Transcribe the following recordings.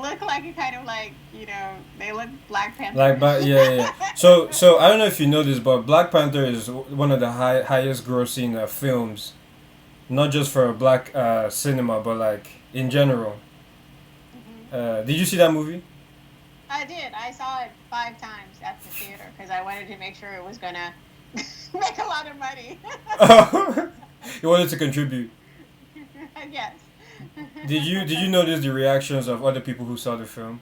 look like a kind of like they look Black Like, Pantherish. but yeah. So I don't know if you know this, but Black Panther is one of the highest grossing films, not just for black cinema, but like in general. Hmm. Did you see that movie? I did. I saw it 5 times at the theater because I wanted to make sure it was gonna make a lot of money. You wanted to contribute. Yes. Did you notice the reactions of other people who saw the film?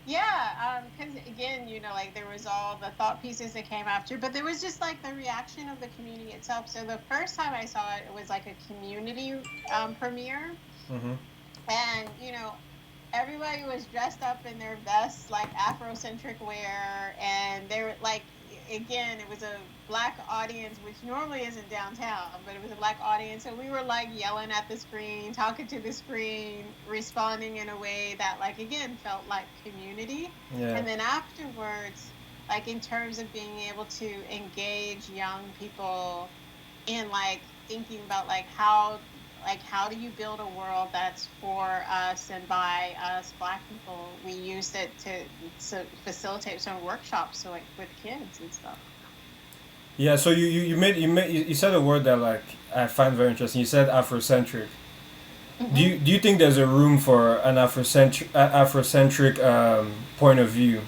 Yeah, because again, like there was all the thought pieces that came after, but there was just like the reaction of the community itself. So the first time I saw it, it was like a community premiere, Mm-hmm. and everybody was dressed up in their best like Afrocentric wear, and they were like, again, it was a black audience, which normally isn't downtown, but it was a black audience, so we were like yelling at the screen, talking to the screen, responding in a way that like again felt like community. Yeah. And then afterwards, like in terms of being able to engage young people in like thinking about like how do you build a world that's for us and by us black people. We used it to facilitate some workshops, so like with kids and stuff. Yeah. So you said a word that like I find very interesting. You said Afrocentric. Do Hmm. you do you think there's a room for an Afrocentric point of view,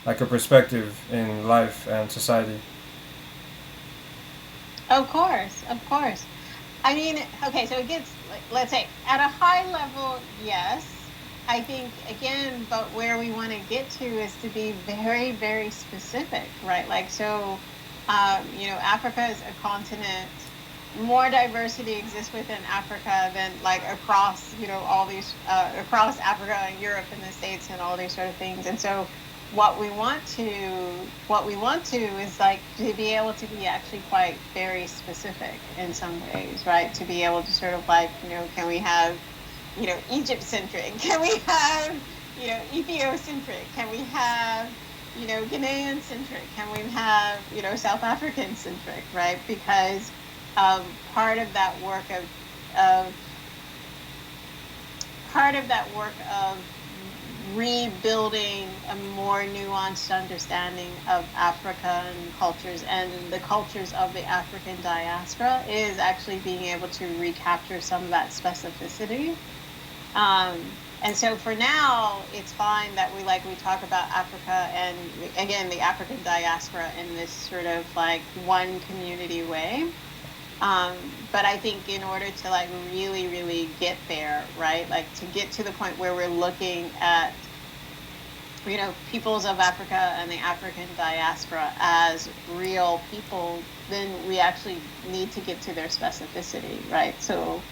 like a perspective in life and society? Of course, of course. I mean, okay, so it gets, like, let's say, at a high level, yes. I think, again, but where we want to get to is to be very, very specific, right? Like, so, Africa is a continent. More diversity exists within Africa than like across, all these, across Africa and Europe and the States and all these sort of things. And so, what we want to is like to be able to be actually quite very specific in some ways, right? To be able to sort of like, can we have, Egypt centric? Can we have, Ethiocentric? Can we have, Ghanaian centric? Can we have, South African centric, right? Because part of that work of part of that work of rebuilding a more nuanced understanding of African cultures and the cultures of the African diaspora is actually being able to recapture some of that specificity. And so for now, it's fine that we talk about Africa and again the African diaspora in this sort of like one community way. Um, but I think in order to like really, really get there, right? Like to get to the point where we're looking at, peoples of Africa and the African diaspora as real people, then we actually need to get to their specificity, right? So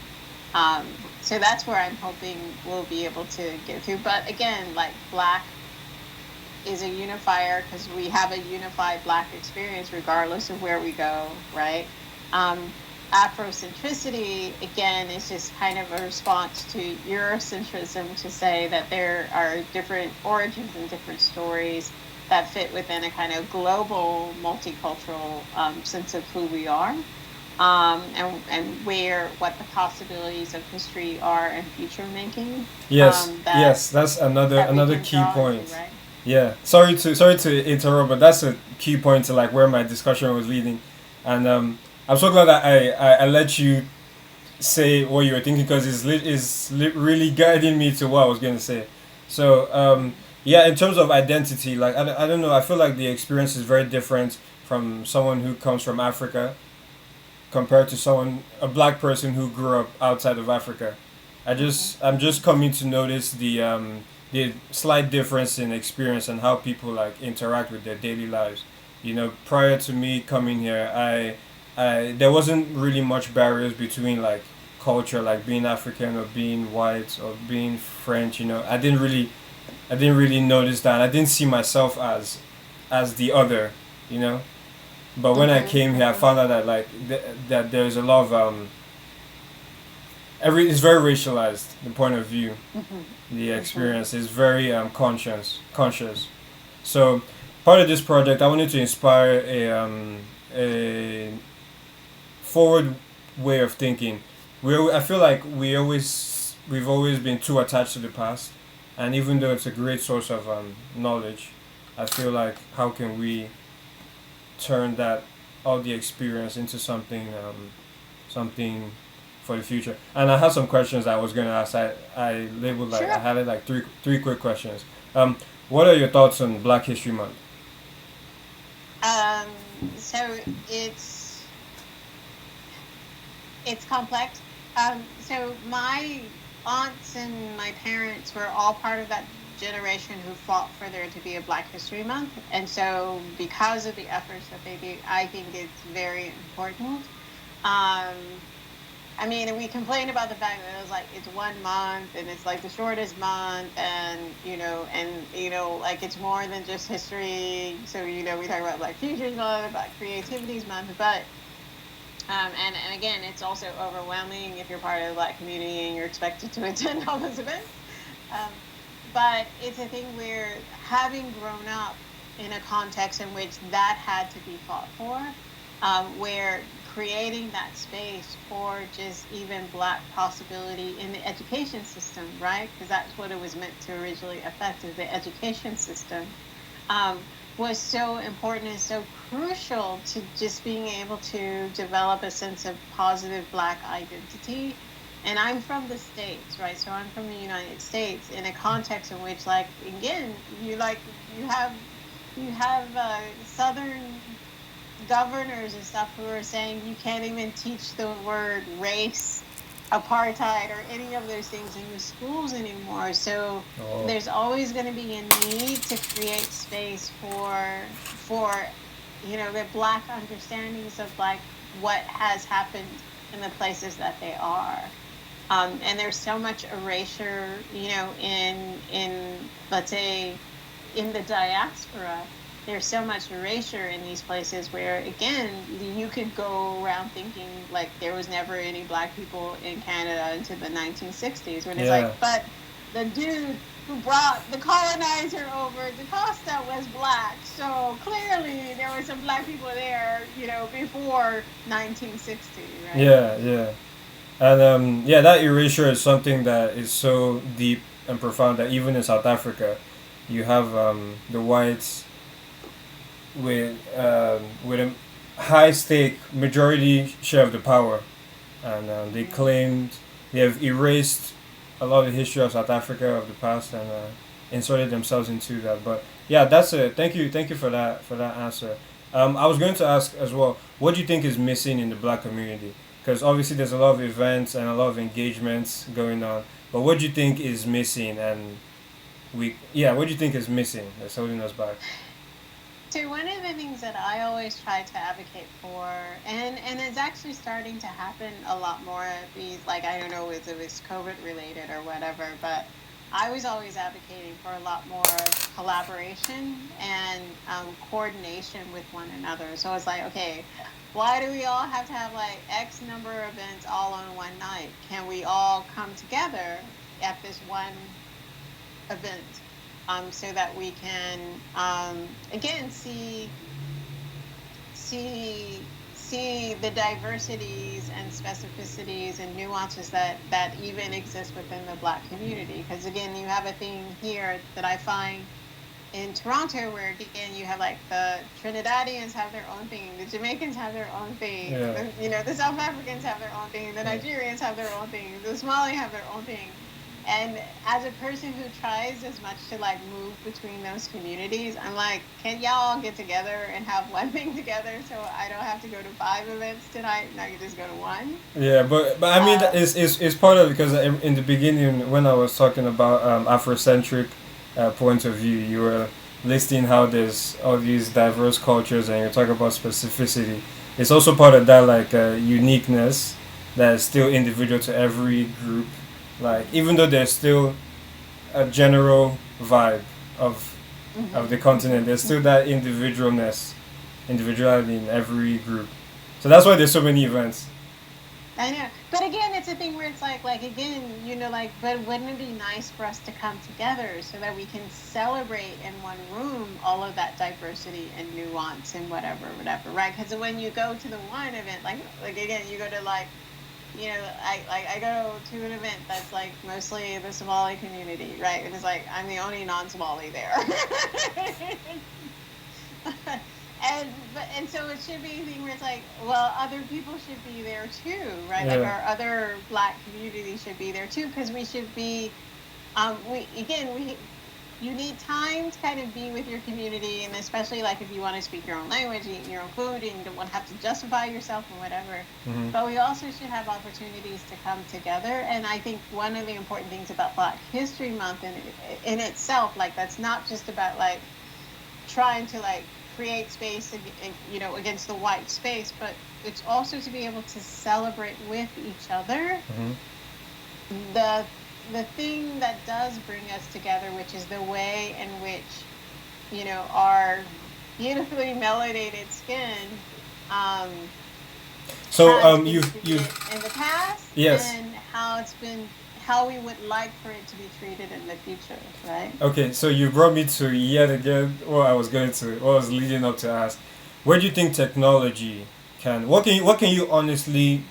that's where I'm hoping we'll be able to get through. But again, like Black is a unifier because we have a unified Black experience regardless of where we go, right? Um, Afrocentricity, again, is just kind of a response to Eurocentrism to say that there are different origins and different stories that fit within a kind of global, multicultural sense of who we are. And what the possibilities of history are and future making Yes, that yes, that's another that we another can key draw into, point. right? Yeah, sorry to interrupt, but that's a key point to like where my discussion was leading, and I'm so glad that I let you say what you were thinking because really guiding me to what I was going to say. So yeah, in terms of identity, like I don't know, I feel like the experience is very different from someone who comes from Africa compared to someone a black person who grew up outside of Africa. Hmm. I'm just coming to notice the slight difference in experience and how people like interact with their daily lives. Prior to me coming here, I there wasn't really much barriers between like culture, like being African or being white or being French. I didn't really notice that. I didn't see myself as the other. You know, but when I Hmm. came here, I Hmm. found out that that there's a lot of every it's very racialized. The point of view, Hmm. the Hmm. experience is very conscious. So part of this project, I wanted to inspire a forward way of thinking. I feel like we've always been too attached to the past. And even though it's a great source of knowledge, I feel like how can we turn that all the experience into something for the future. And I had some questions I was gonna ask. I labeled like I Sure. had it like three quick questions. Um, what are your thoughts on Black History Month? So it's complex. So my aunts and my parents were all part of that generation who fought for there to be a Black History Month, and so because of the efforts that they do, I think it's very important. Um, I mean, and we complain about the fact that it was like it's 1 month and it's like the shortest month, and like it's more than just history. So we talk about Black Futures Month, Black Creativities Month, but and again, it's also overwhelming if you're part of the Black community and you're expected to attend all those events. Um, but it's a thing where having grown up in a context in which that had to be fought for, where creating that space for just even Black possibility in the education system, right? Because that's what it was meant to originally affect, is the education system. Um, was so important and so crucial to just being able to develop a sense of positive Black identity. And I'm from the States, right? So I'm from the United States in a context in which, like, again, you have Southern governors and stuff who are saying you can't even teach the word race, apartheid, or any of those things in the schools anymore. So Oh, there's always going to be a need to create space for the Black understandings of like what has happened in the places that they are. And there's so much erasure, in let's say in the diaspora, there's so much erasure in these places where, again, you could go around thinking like there was never any Black people in Canada until the 1960s, when it's yeah. like, but the dude who brought the colonizer over to Costa was Black. So clearly there were some Black people there, before 1960, right? Yeah, yeah. And yeah, that erasure is something that is so deep and profound that even in South Africa, you have the whites with a high stake majority share of the power, and they Mm. claimed they have erased a lot of the history of South Africa of the past and inserted themselves into that. But yeah, that's it. Thank you for that answer. I was going to ask as well, what do you think is missing in the Black community? Because obviously there's a lot of events and a lot of engagements going on. But what do you think is missing? And what do you think is missing that's holding us back? So one of the things that I always try to advocate for, and it's actually starting to happen a lot more, these, like, I don't know if it's COVID related or whatever, but I was always advocating for a lot more collaboration and coordination with one another. So it's like, okay, why do we all have to have like X number of events all on one night? Can we all come together at this one event, so that we can, again, see the diversities and specificities and nuances that even exist within the Black community. Because again, you have a thing here that I find in Toronto, where again you have like the Trinidadians have their own thing, the Jamaicans have their own thing, Yeah. the South Africans have their own thing, the Yeah. Nigerians have their own thing, the Somali have their own thing. And as a person who tries as much to like move between those communities, I'm like, can y'all get together and have one thing together so I don't have to go to 5 events tonight and I can just go to one? Yeah, but I mean, Um, it's part of because in the beginning when I was talking about Afrocentric point of view, you were listing how there's all these diverse cultures, and you're talking about specificity. It's also part of that like uniqueness that is still individual to every group. Like even though there's still a general vibe of the mhm, continent, mhm, there's still mhm. that individuality in every group. So that's why there's so many events. I know. But again, it's a thing where it's like again, like, but wouldn't it be nice for us to come together so that we can celebrate in one room all of that diversity and nuance and whatever, right? Because when you go to the one event, like again, you go to like I go to an event that's like mostly the Somali community, right? And it's like I'm the only non-Somali there. And so it should be a thing where it's like, well, other people should be there too, right? Like Yeah. our other Black community should be there too, because we should be we you need time to kind of be with your community, and especially like if you want to speak your own language, eat your own food, and you don't want to have to justify yourself or whatever. Hmm. But we also should have opportunities to come together. And I think one of the important things about Black History Month in itself, like that's not just about like trying to like create space, against the white space, but it's also to be able to celebrate with each other Hmm. the the thing that does bring us together, which is the way in which, our beautifully melanated skin um, So has been you've treated in the past, yes. and how we would like for it to be treated in the future, right? Okay, so you brought me to yet again what I was leading up to ask. Where do you think technology can what can you honestly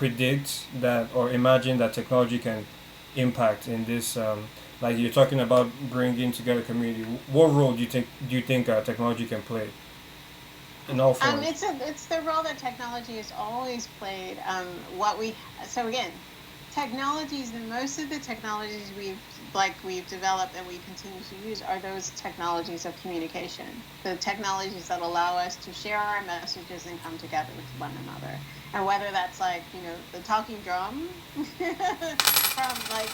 predict that or imagine that technology can impact in this like you're talking about bringing together community. What role do you think technology can play in all forms? It's the role that technology has always played. What we so again, technologies. And most of the technologies we've developed and we continue to use are those technologies of communication. The technologies that allow us to share our messages and come together with one another. And whether that's like the talking drum from like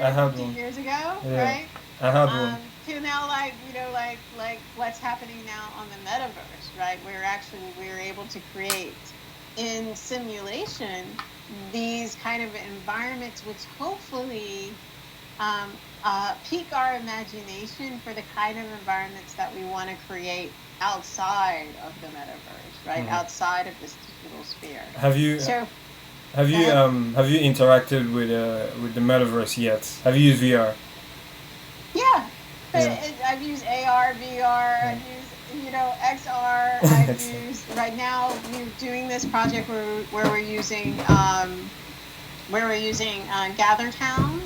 I had 250 one. years ago, Yeah, right? I had one. To now like what's happening now on the metaverse, right? We're able to create in simulation these kind of environments which hopefully um, pique our imagination for the kind of environments that we want to create outside of the metaverse, right? Hmm. Outside of this digital sphere. Have you So have go you ahead. um have you interacted with the metaverse yet? Have you used VR? Yeah, but Yeah. I've used AR, VR, Yeah. I've used XR. I've used right now. We're doing this project where we're using GatherTown,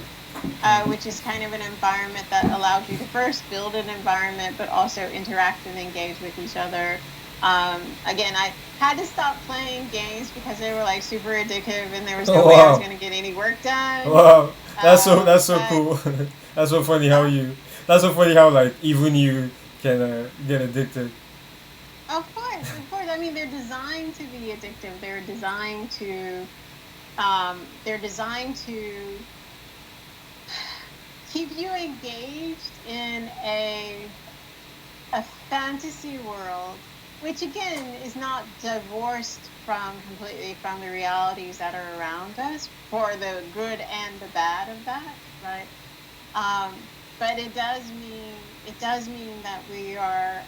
which is kind of an environment that allows you to first build an environment, but also interact and engage with each other. Again, I had to stop playing games because they were like super addictive, and there was no Oh way I was wow. going to get any work done. Wow, that's so But cool. That's so funny how uh, you. That's so funny how like even you can get addicted. Of course, of course. I mean, they're designed to be addictive. They're designed to keep you engaged in a fantasy world, which again is not divorced from completely from the realities that are around us for the good and the bad of that, right? Um, but it does mean that we are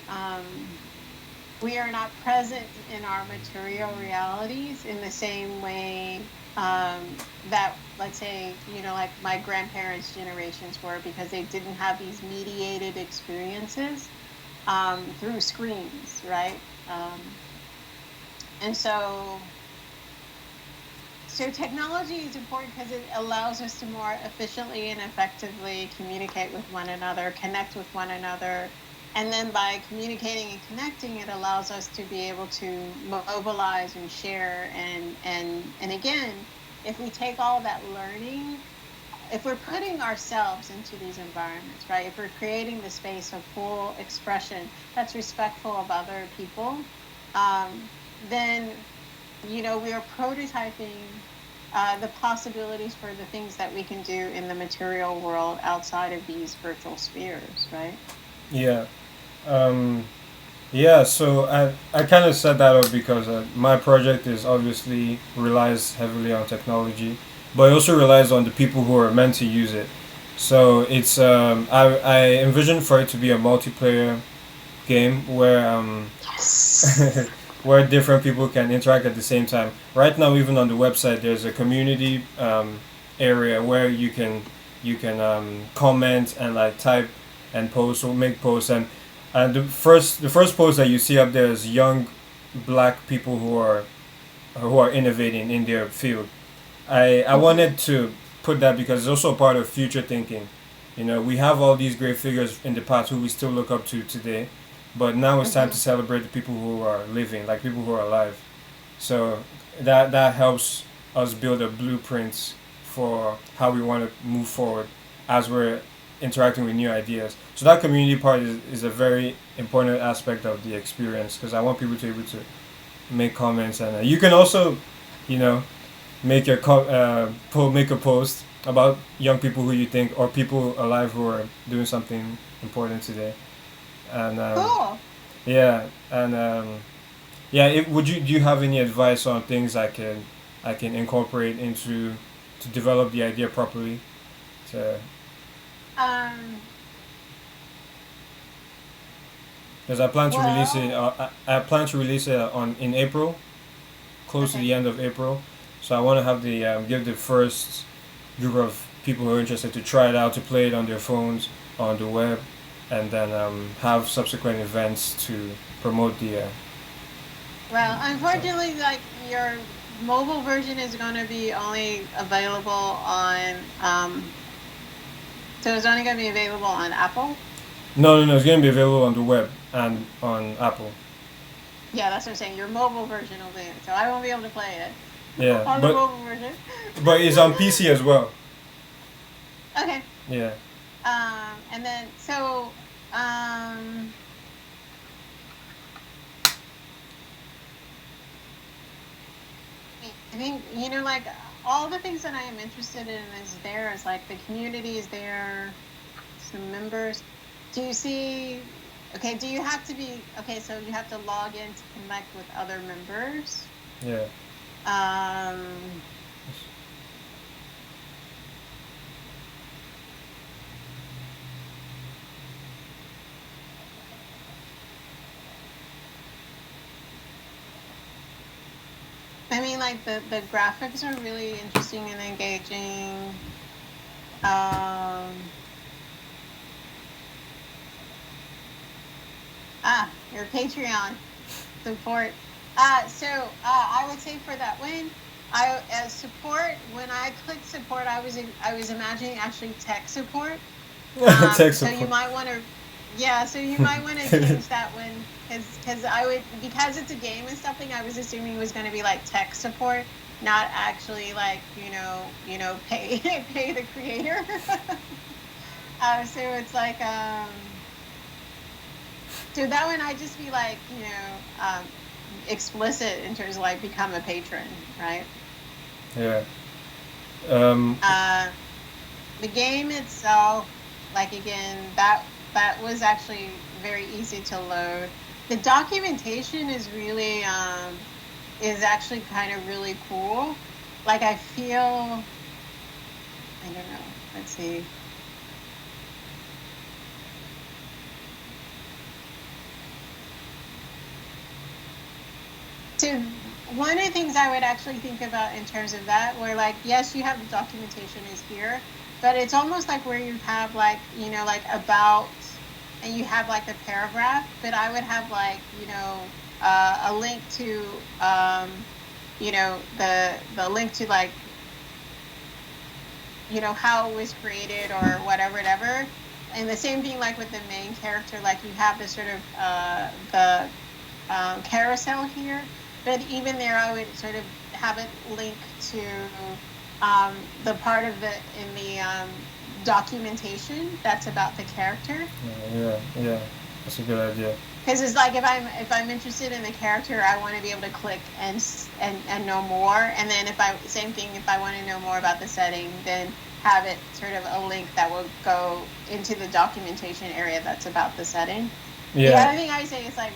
not present in our material realities in the same way that, let's say, like my grandparents' generations were, because they didn't have these mediated experiences through screens, right? And so technology is important because it allows us to more efficiently and effectively communicate with one another, connect with one another. And then by communicating and connecting, it allows us to be able to mobilize and share. And again, if we take all that learning, if we're putting ourselves into these environments, right? If we're creating the space of full expression that's respectful of other people, then we are prototyping the possibilities for the things that we can do in the material world outside of these virtual spheres, right? Yeah. Um, yeah. So I kind of set that up because my project is obviously relies heavily on technology, but it also relies on the people who are meant to use it. So it's I envision for it to be a multiplayer game where Yes. where different people can interact at the same time. Right now, even on the website, there's a community area where you can comment and like type and post or make posts, and the first post that you see up there is young black people who are who are innovating in their field. I wanted to put that because it's also part of future thinking. We have all these great figures in the past who we still look up to today, but now it's time to celebrate the people who are living, like people who are alive. So that helps us build a blueprint for how we want to move forward as we're interacting with new ideas. So that community part is a very important aspect of the experience because I want people to be able to make comments, and you can also, you know, make a post about young people who you think or people alive who are doing something important today, and Cool. yeah, and yeah. Do you have any advice on things I can incorporate into to develop the idea properly? To Um, Because I plan to release it. well, I plan to release it on in April, close to okay. the end of April. So I want to have the give the first group of people who are interested to try it out, to play it on their phones, on the web, and then have subsequent events to promote the. Well, So unfortunately, like your mobile version is going to be only available on, so it's only going to be available on Apple. no, no, no. It's going to be available on the web and on Apple. Yeah, that's what I'm saying. Your mobile version will be, so I won't be able to play it Yeah, on the mobile version. but it's on PC as well. Okay. Yeah. And then I think like all the things that I am interested in is there. Is like the community is there, some members. Do you see? Okay, do you have to be okay? So you have to log in to connect with other members. Yeah. Um, I mean, like the graphics are really interesting and engaging. Um, your Patreon support. I would say for that one, I as support when I clicked support, I was imagining actually tech support. Tech So you support. might want to, yeah. So you might want to change that one because I would because it's a game and something. I was assuming it was going to be like tech support, not actually like pay pay the creator. So it's like so that one I just be like explicit in terms of like become a patron, right? Yeah. Um. Uh, the game itself, like again, that was actually very easy to load. The documentation is actually kind of really cool. Like I feel, I don't know. Let's see. So one of the things I would actually think about in terms of that, where like, yes, you have the documentation is here, but it's almost like where you have like, like about, and you have like the paragraph, but I would have like, a link to, the link to like, how it was created or whatever. And the same thing like with the main character, like you have this sort of, the carousel here, but even there I would sort of have it linked to the part of the documentation that's about the character. Yeah. That's a good idea. Because it's like if I'm interested in the character, I want to be able to click and know more. And then same thing if I want to know more about the setting, then have it sort of a link that will go into the documentation area that's about the setting. The Yeah. other thing I would say is like,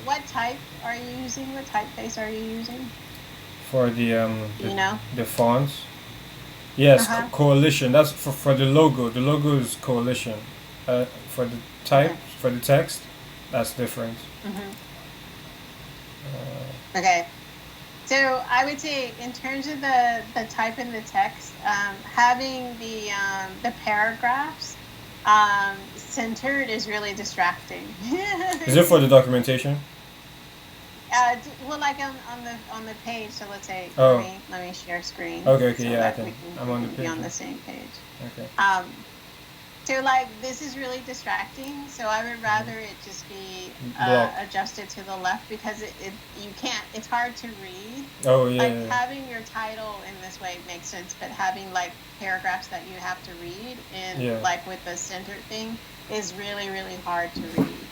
what type are you using? What typeface are you using? For You know? the fonts. Yes, Uh-huh. coalition. That's for the logo. The logo is coalition. For the type, Okay. for the text, that's different. Hmm. Uh, Okay. So I would say in terms of the type in the text, having the paragraphs centered is really distracting. is it for the documentation? Well, like on the page. So let's say Oh, let me share screen okay, okay, so yeah, I that can. I'm we on the can be page. on the same page. Okay. So like this is really distracting. So I would Hmm. rather it just be Block. adjusted to the left because it you can't. It's hard to read. Oh Like yeah, having your title in this way makes sense, but having like paragraphs that you have to read yeah, and yeah. like with the center thing is really really hard to read,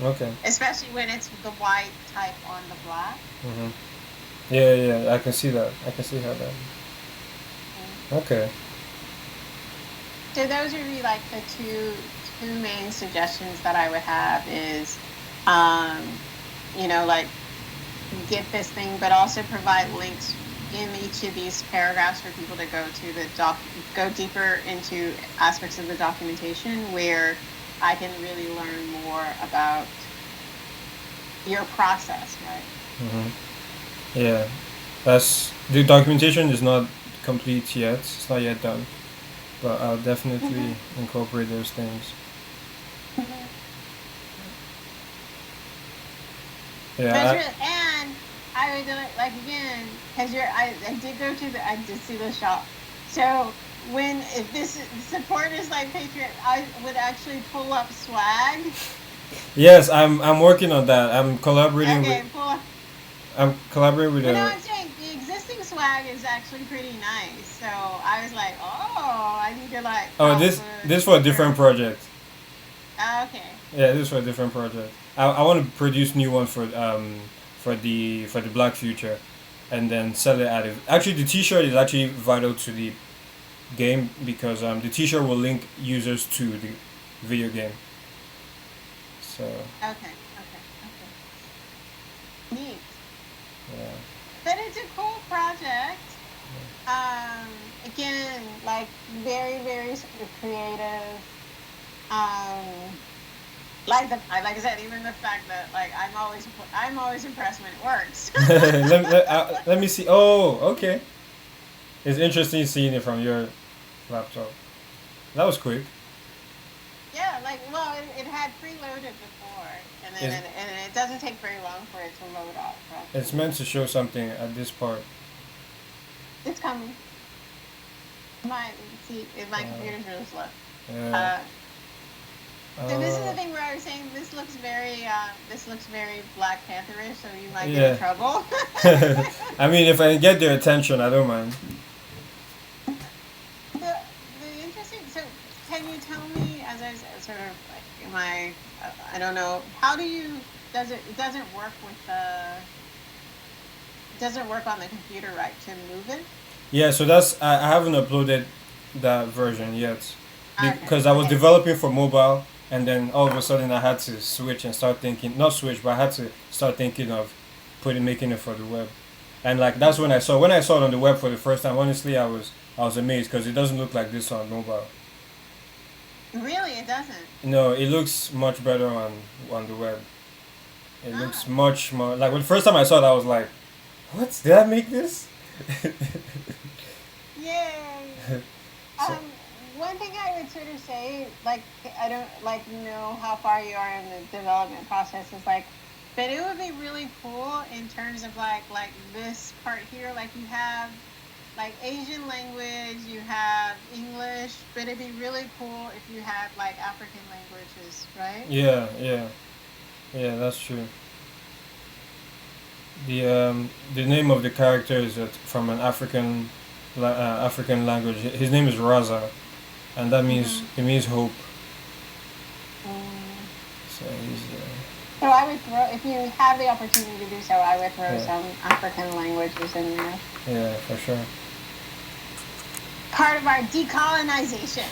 Okay. especially when it's the white type on the black. hmm Yeah, yeah. I can see that. I can see how that. Mm. Okay. So those would be like the two main suggestions that I would have is, um, like get this thing, but also provide links in each of these paragraphs for people to go deeper into aspects of the documentation where I can really learn more about your process, right? hmm Yeah. That's the documentation is not complete yet. It's not yet done, but I'll definitely Hmm. incorporate those things. Hmm. But it's Yeah. really, and I would do it like again because I did go to I did see the shop. So when if this support is like Patriot, I would actually pull up swag. Yes, I'm working on that. I'm collaborating with. Okay, pull up. I'm collaborating with But no, a. I'm saying the existing swag is actually pretty nice. So I was like, oh, I need to like Oh, output this for a different for. project. Okay. Yeah, this is for a different project. I want to produce new one for the Black Future, and then sell it at it. Actually, the T-shirt is actually vital to the game because the T-shirt will link users to the video game. So Okay. Okay. Okay. Neat. yeah, But it's a cool project. Again, like very, very sort of creative. Um, like I said, even the fact that like I'm always impressed when it works. let me see. Oh, okay. It's interesting seeing it from your laptop. That was quick. Yeah, like well, it had preloaded before, and then It's and it doesn't take very long for it to load up it's properly. meant to show something at this part. It's coming. My see, my Uh, computer's really slow. yeah. Uh, so this is Uh, the thing where I was saying this looks very Black Pantherish, so you might get in yeah. trouble. I mean, if I can get their attention, I don't mind. The interesting. So can you tell me, as I sort of like, am I don't know. How do you? It doesn't work with the? It doesn't work on the computer, right? To move it. Yeah, so that's I haven't uploaded that version yet Okay. because I was Okay. developing for mobile, and then all of a sudden I had to switch and start thinking, not switch, but I had to start thinking of making it for the web, and like that's Hmm. when I saw it on the web for the first time. Honestly, I was amazed because it doesn't look like this on mobile. Really, it doesn't. No, it looks much better on the web. It looks Ah, much more like when the first time I saw it, I was like, "What? Did I make this?" yay. So One thing I would sort of say, like, I don't like know how far you are in the development process is like, but it would be really cool in terms of like this part here, like you have like Asian language, you have English, but it'd be really cool if you had like African languages, right? yeah, yeah, yeah, that's true. The name of the character is from an African language. His name is Raza, and that means Mm-hmm. it means hope. Mm. So he's So I would throw, if you have the opportunity to do so, I would throw yeah, some African languages in there. yeah, for sure. Part of our decolonization.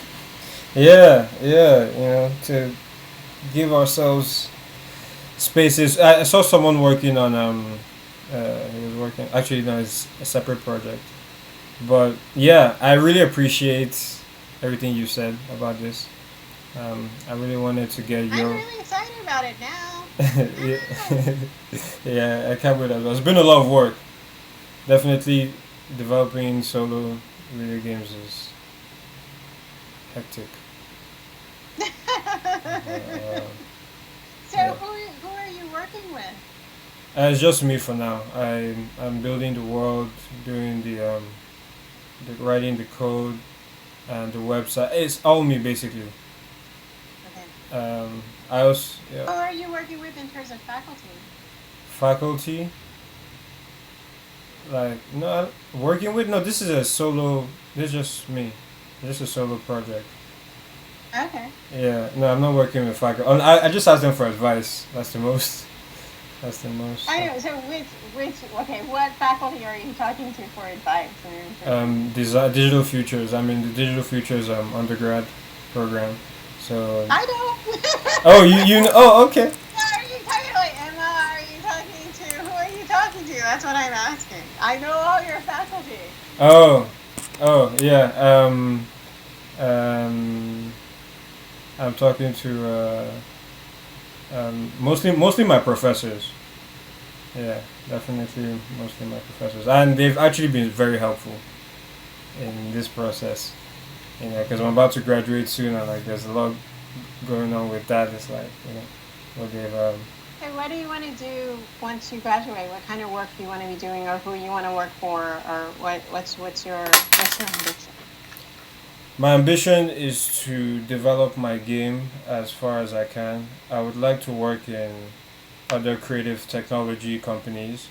Yeah, yeah, to give ourselves spaces. I saw someone working on he was working actually no, it's a separate project. But yeah, I really appreciate everything you said about this. I really wanted to get I'm your really excited about it now. yeah, Ah. yeah, I can't wait as well. It's been a lot of work. Definitely developing solo video games is hectic. Uh, So yeah. who are you working with? It's just me for now. I'm building the world, doing the writing the code and the website. It's all me basically. Okay. I also Who are you working with in terms of faculty? faculty like no working with no. This is a solo. This is just me. This is a solo project. Okay. Yeah, no, I'm not working with faculty. I just asked them for advice. That's the most. That's the most. I know. So okay, what faculty are you talking to for advice? Digital futures. I'm in the digital futures undergrad program. So. I don't. Oh, you know. Oh, okay. Are you talking like Emma? Are you talking to who are you talking to? That's what I'm asking. I know all your faculty. Oh, oh yeah. Um, I'm talking to mostly my professors. Yeah, definitely mostly my professors, and they've actually been very helpful in this process. You know, because I'm about to graduate soon, and like there's a lot going on with that. It's like what they've So what do you want to do once you graduate? What kind of work do you want to be doing, or who you want to work for, or what's your ambition? My ambition is to develop my game as far as I can. I would like to work in other creative technology companies,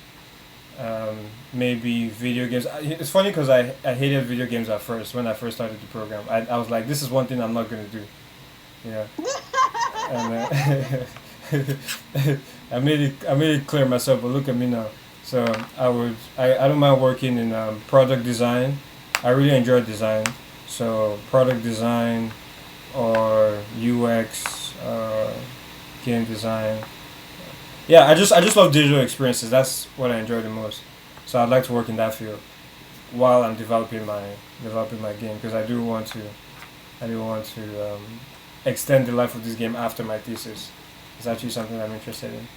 maybe video games. It's funny because I hated video games at first when I first started the program. I was like, this is one thing I'm not going to do. Yeah. And I made it clear myself, but look at me now. So I don't mind working in product design. I really enjoy design. So product design or UX, game design. Yeah, I just love digital experiences. That's what I enjoy the most. So I'd like to work in that field while I'm developing my game because I do want to extend the life of this game after my thesis. It's actually something I'm interested in.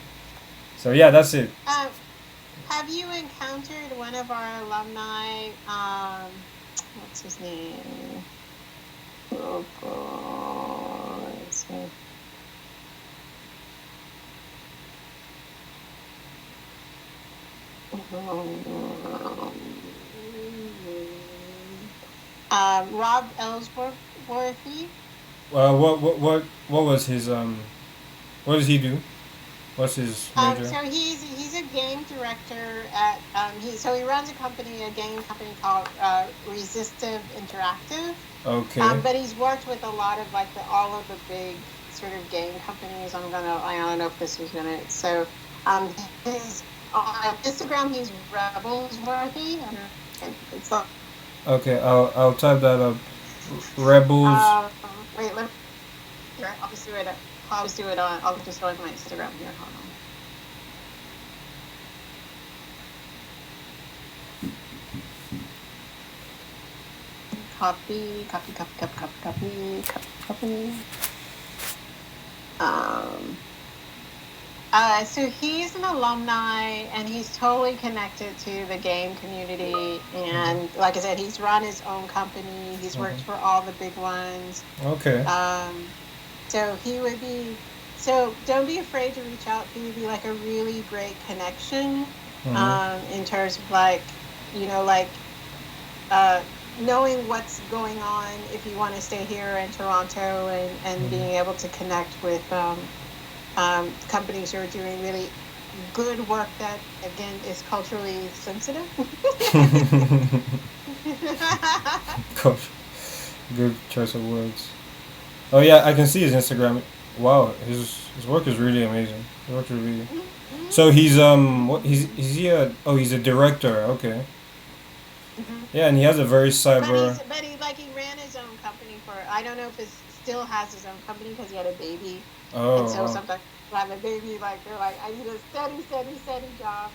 So yeah, that's it. Um, have you encountered one of our alumni? What's his name? Oh God. Rob Ellsworthy. What was his what does he do? What's his major? So he's a game director at he runs a game company called Resistive Interactive. Okay. But he's worked with a lot of like all of the big sort of game companies. I don't know if this is gonna his on Instagram he's Rebelsworthy. It's not. Okay, I'll type that up. Rebels. Wait, here, I'll just do it. I'll just do it on. I'll just go with my Instagram here. Hold on. Copy, copy, copy, copy, copy, copy, copy, copy. Um. So he's an alumni, and he's totally connected to the game community. And like I said, he's run his own company. He's worked for all the big ones. Okay. So he would be. So don't be afraid to reach out. He would be like a really great connection. In terms of like, like knowing what's going on if you want to stay here in Toronto and being able to connect with companies who are doing really good work that again is culturally sensitive. Gosh, good choice of words. Oh yeah, I can see his Instagram. Wow, his work is really amazing. His work is really. So he's what is he a he's a director. Okay. Yeah, and he has a very cyber. But he ran his own company for I don't know if he still has his own company because he had a baby. Oh. And so Wow. sometimes when a baby like they're like I need a steady job,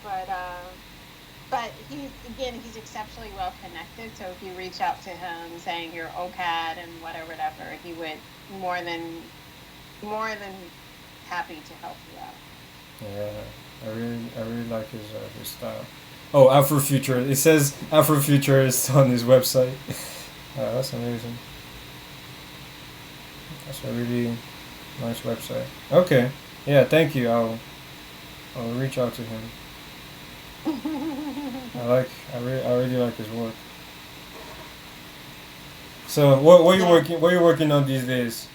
but he's exceptionally well connected. So if you reach out to him saying you're OCAD and whatever, he would more than happy to help you out. Yeah, I really like his style. Oh, Afrofuture. It says Afrofuturist on his website. That's amazing. That's a really nice website. Okay. Yeah, thank you. I'll reach out to him. I really like his work. So what are you Yeah. working what are you working on these days?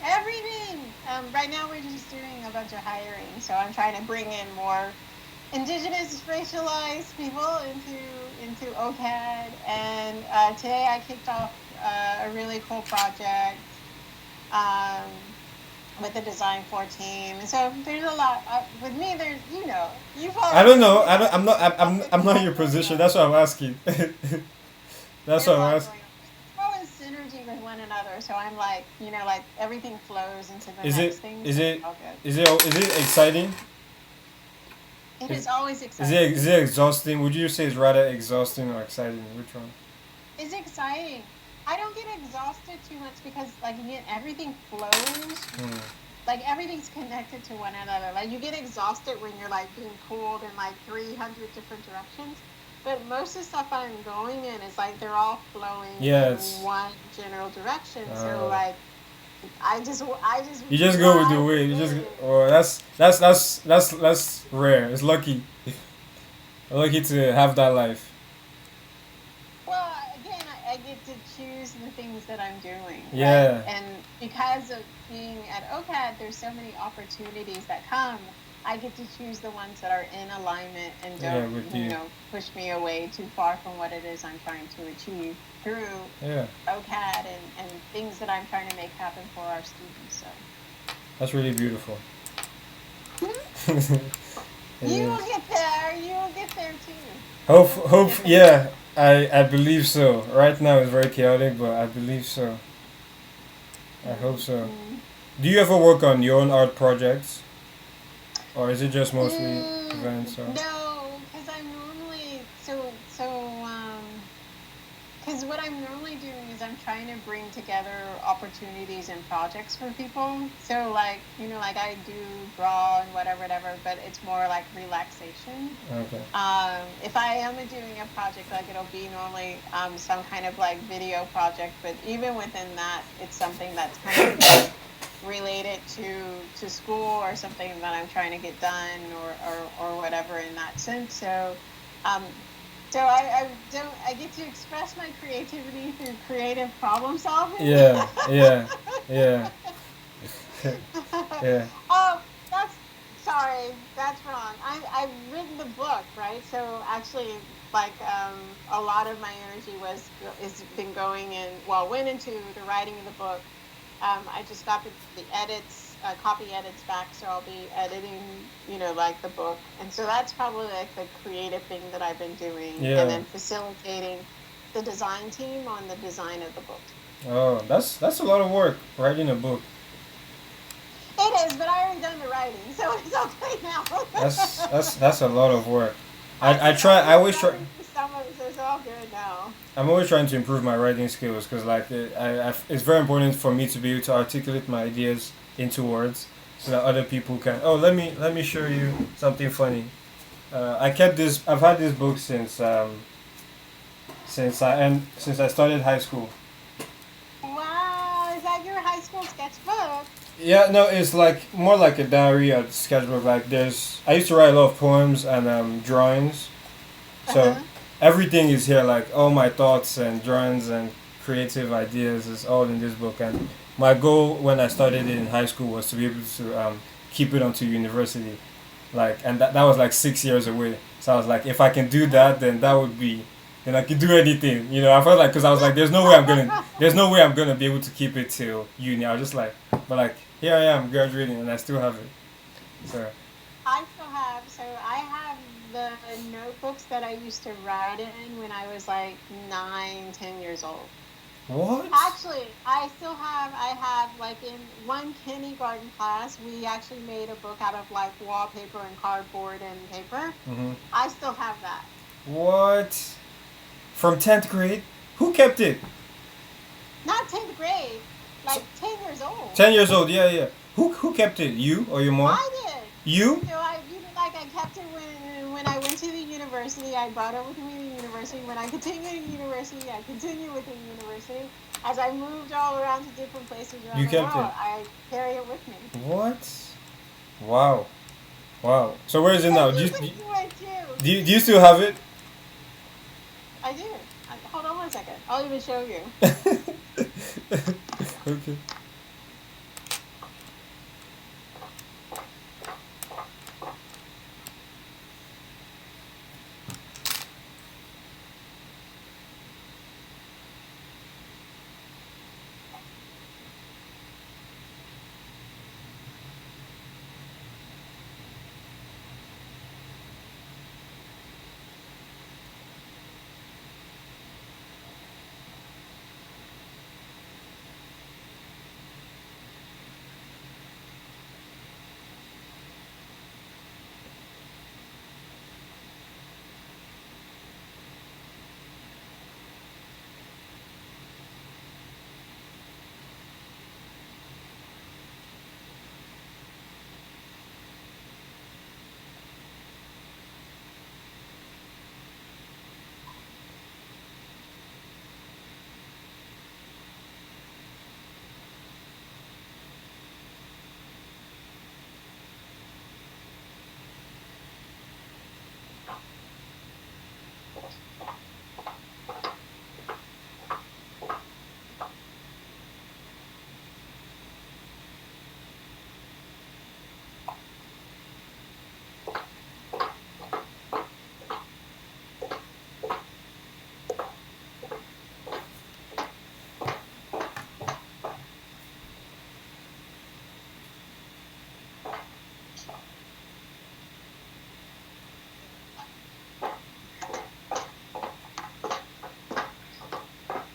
Everything. Right now we're just doing a bunch of hiring, so I'm trying to bring in more indigenous racialized people into OCAD. And today I kicked off a really cool project um, with the Design 4 team. And so there's a lot with me. There's you I follow don't me. know. You I know don't. I'm not. there's I'm a not in lot your going position. on. That's what I'm asking. That's There's what a I'm lot asking. going on. It's all in synergy with one another. So I'm like, like everything flows into the Is it next thing. is So it's it all good. is it exciting? It Is is always is exciting. it exhausting? Would you say it's rather exhausting or exciting? Which one? It's exciting. I don't get exhausted too much because, like, again, everything flows. Hmm. Like, everything's connected to one another. Like, you get exhausted when you're like being pulled in like 300 different directions. But most of the stuff I'm going in is like they're all flowing in Yes. one general direction. So, Uh, like, I just you just go with the drive way. You just. within. Oh, that's rare. It's lucky. Lucky to have that life. Well, again, I get to choose the things that I'm doing, right? Yeah. And because of being at OCAD, there's so many opportunities that come. I get to choose the ones that are in alignment and Yeah. don't, With you. push me away too far from what it is I'm trying to achieve through Yeah. OCAD and things that I'm trying to make happen for our students. So That's really beautiful. It you is. will get there. You will get there too. You will Hope, get there. yeah, I believe so. Right now it's very chaotic, but I believe so. I hope so. Mhm. Do you ever work on your own art projects, or is it just mostly events? Or No, because I'm normally because what I'm normally doing is I'm trying to bring together opportunities and projects for people. So like, like I do draw and whatever, but it's more like relaxation. okay, If I am doing a project, like it'll be normally some kind of like video project, but even within that, it's something that's kind of related to school or something that I'm trying to get done or whatever in that sense. Um, I don't I get to express my creativity through creative problem solving. yeah, yeah, yeah, yeah. Oh, that's sorry, that's wrong. I've written the book, right? So actually, like a lot of my energy is been going in well went into the writing of the book. I just got the edits, copy edits back, so I'll be editing, like the book, and so that's probably like the creative thing that I've been doing, and Yeah. then facilitating the design team on the design of the book. Oh, that's a lot of work writing a book. It is, but I already done the writing, so it's okay now. That's a lot of work. I try. I I just always got try. to do some of it, so it's all good now. I'm always trying to improve my writing skills because like it's very important for me to be able to articulate my ideas into words so that other people can. Oh, let me show you something funny. I kept this. I've had this book since I started high school. Wow, is that your high school sketchbook? Yeah, no, it's like more like a diary or sketchbook. Like I used to write a lot of poems and drawings. So Uh-huh. everything is here, like all my thoughts and drawings and creative ideas is all in this book. And my goal when I started it in high school was to be able to keep it onto university. Like, and that was like 6 years away. So I was like, if I can do that, then that would be, then I can do anything. I felt like, because I was like, there's no way I'm gonna be able to keep it till uni. I was just like, but like, here I am graduating and I still have it. So, I still have, so I have the notebooks that I used to write in when I was like 9, 10 years old. what? Actually, I have like in one kindergarten class, we actually made a book out of like wallpaper and cardboard and paper. Mm-hmm. I still have that. What? From 10th grade? Who kept it? Not 10th grade, like 10 years old. 10 years old, yeah, yeah. Who kept it? You or your mom? I did. You? Like I kept it when I went to the university. I brought it with me to university. When I continued in university, I continued with the university. As I moved all around to different places around You the kept world, it. I carry it with me. What? Wow. Wow. So where is it now? It feels like you would too. Do you still have it? I do. Hold on one second. I'll even show you. Okay.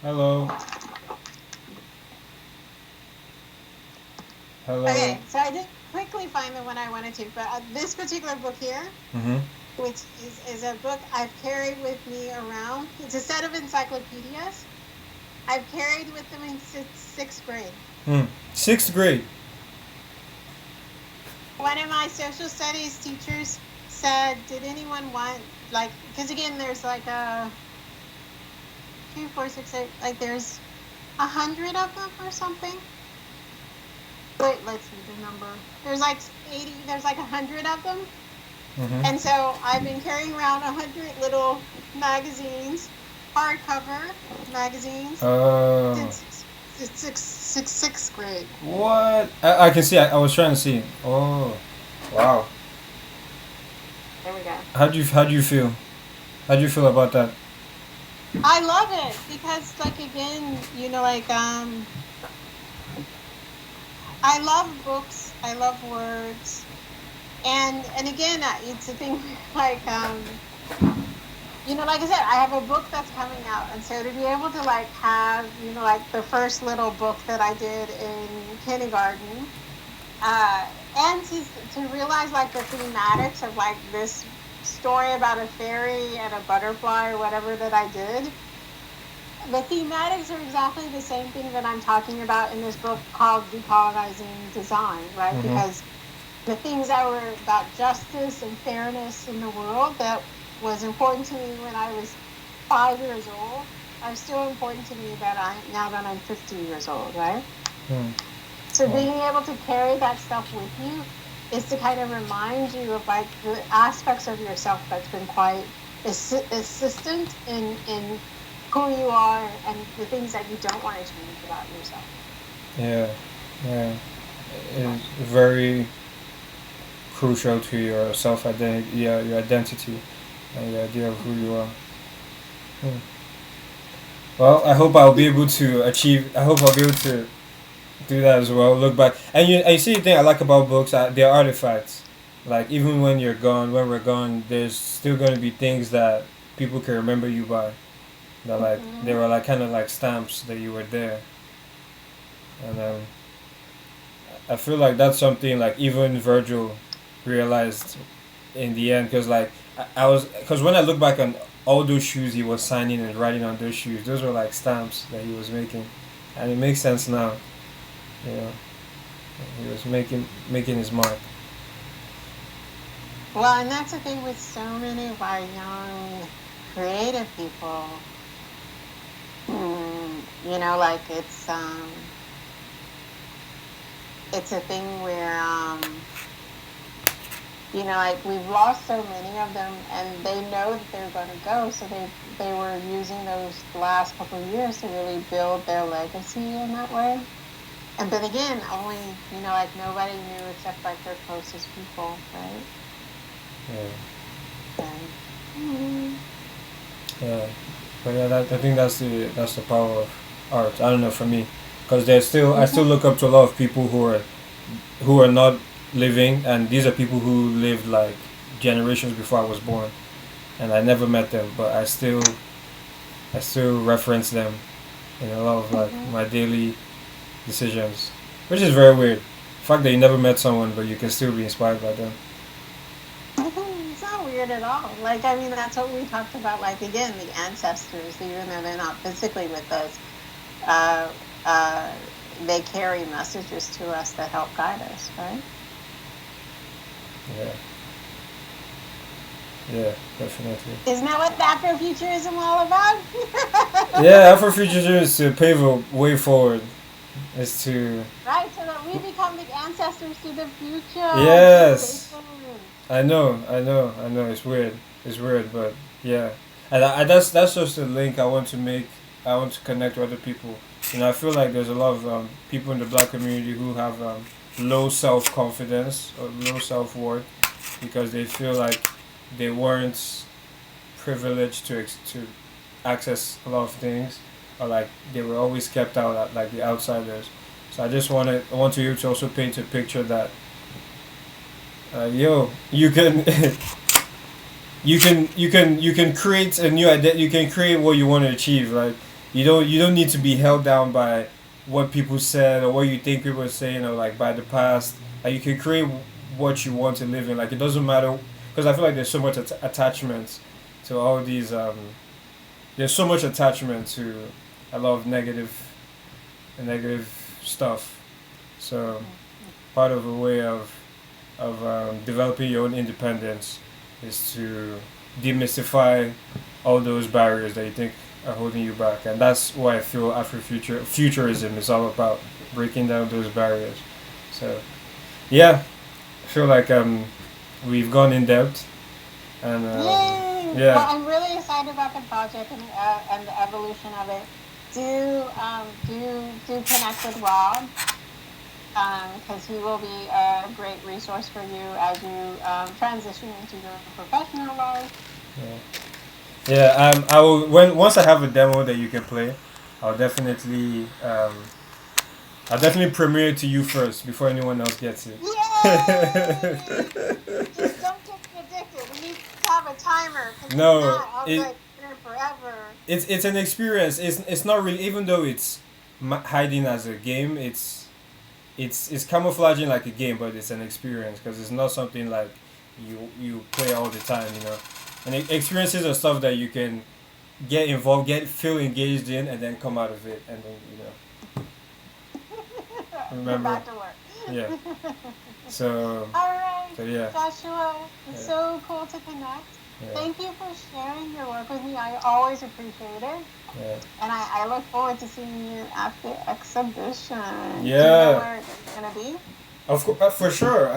Hello. Hello. Okay, so I did quickly find the one I wanted to, but this particular book here, Mm-hmm. which is a book I've carried with me around. It's a set of encyclopedias I've carried with them in sixth grade. Sixth grade. One of my social studies teachers said, "Did anyone want like?" Because again, there's like a 2, 4, 6, 8. Like there's 100 of them or something. Wait, let's see the number. There's like 80. There's like 100 of them. Mm-hmm. And so I've been carrying around 100 little magazines, hardcover magazines, since sixth grade. What? I can see. I was trying to see. Oh, wow. There we go. How do you feel? How do you feel about that? I love it because, like, again, I love books. I love words, and again, it's a thing like like I said, I have a book that's coming out, and so to be able to like have like the first little book that I did in kindergarten, and to realize like the thematics of like this story about a fairy and a butterfly or whatever that I did. The thematics are exactly the same thing that I'm talking about in this book called Decolonizing Design, right? Mm-hmm. Because the things that were about justice and fairness in the world that was important to me when I was 5 years old are still important to me now that I'm 15 years old, right? So being able to carry that stuff with you is to kind of remind you of like the aspects of yourself that's been quite assistant in who you are and the things that you don't want to change about yourself. Yeah. It's very crucial to your self-identity, your identity, and the idea of who you are. Well, I hope I'll be able to do that as well. Look back, and you see the thing I like about books, they're artifacts. Like even when when we're gone, there's still going to be things that people can remember you by. That like they were like kind of like stamps that you were there, and I feel like that's something like even Virgil realized in the end, because like because when I look back on all those shoes he was signing and writing on those shoes, those were like stamps that he was making, and it makes sense now. You know, he was making his mark. Well, and that's the thing with so many of our young creative people. Like it's a thing where like we've lost so many of them, and they know that they're going to go, so they were using those last couple of years to really build their legacy in that way. And but again, only like nobody knew except like their closest people, right? Yeah. And, mm, Yeah. But yeah, I think that's the power of art. I don't know, for me, because there's still I still mhm, look up to a lot of people who are not living, and these are people who lived like generations before I was born, and I never met them, but I still reference them in a lot of like mhm. my daily decisions, which is very weird. The fact that you never met someone, but you can still be inspired by them. It's not weird at all. Like, I mean, that's what we talked about. Like, again, the ancestors, even though they're not physically with us, uh, uh, they carry messages to us that help guide us, right? Yeah, yeah, definitely. Isn't that what Afrofuturism all about? Yeah, Afrofuturism is to pave a way forward. Is to Right, so that we become the ancestors to the future. So stay yes. tuned. I know. It's weird. It's weird, but yeah. And that's just a link I want to make. I want to connect with other people. I feel like there's a lot of people in the black community who have low self confidence or low self worth because they feel like they weren't privileged to access a lot of things, or like they were always kept out at like the outsiders. So I want you to also paint a picture that yo, you can you can create a new identity. You can create what you want to achieve. Like you don't need to be held down by what people said or what you think people are saying or like by the past. Like you can create what you want to live in. Like it doesn't matter because I feel like there's so much attachment to all these. There's so much attachment to a lot of negative stuff. So part of a way of developing your own independence is to demystify all those barriers that you think are holding you back, and that's why I feel futurism is all about breaking down those barriers. So yeah, I feel like we've gone in depth, and Yay! Well, yeah, I'm really excited about the project and the evolution of it. Do connect with Rob because he will be a great resource for you as you transition into your professional life. yeah, yeah. I will when once I have a demo that you can play, I'll definitely I'll definitely premiere it to you first before anyone else gets it. Yay! Just don't get me addicted. We need to have a timer because if No, not, I'll be like in it forever. it's an experience. It's not really, even though it's hiding as a game. It's camouflaging like a game, but it's an experience because it's not something like you play all the time. And experiences are stuff that you can get involved, get feel engaged in, and then come out of it, and then Get remember. back to Yeah. work. So All right, so yeah, Joshua, it's yeah, so cool to connect. yeah, Thank you for sharing your work with me. I always appreciate it. yeah. And I look forward to seeing you at the exhibition. Do you know Yeah. where it's going to be? Of course, for sure.